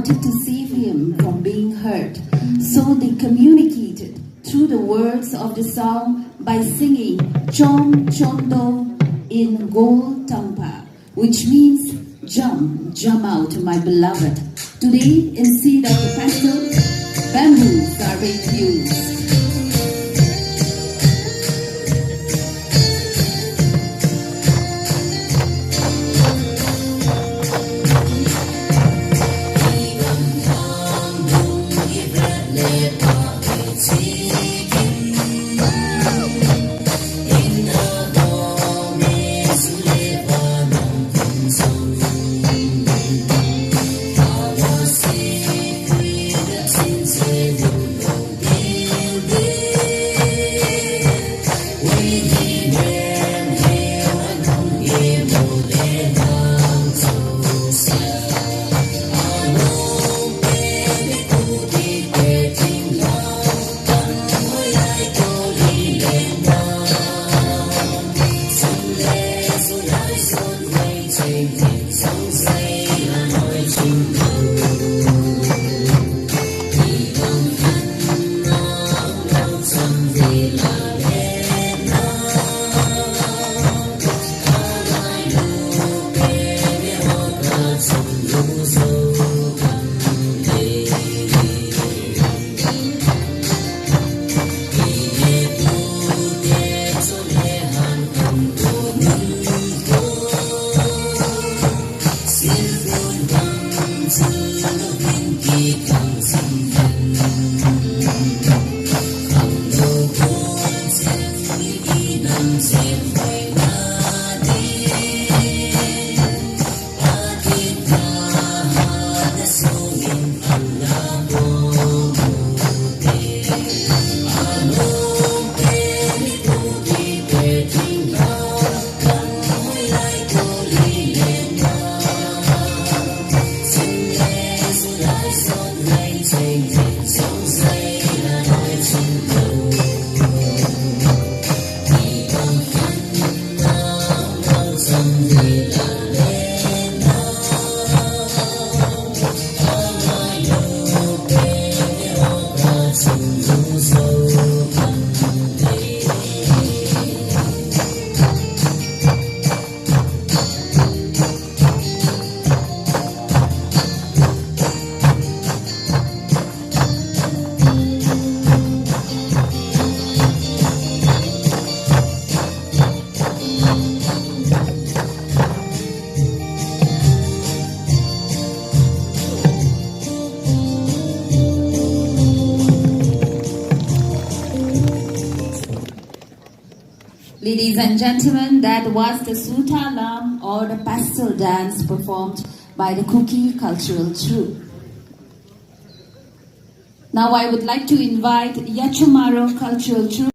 wanted to save him from being hurt. So they communicated through the words of the song by singing Chom Chondo in Gol Tampa, which means jump out, my beloved. Today, instead of the pastel, bamboos are being used. Ladies and gentlemen, that was the Suta Lam or the pastel dance performed by the Kuki Cultural Troupe. Now I would like to invite Yachumaro Cultural Troupe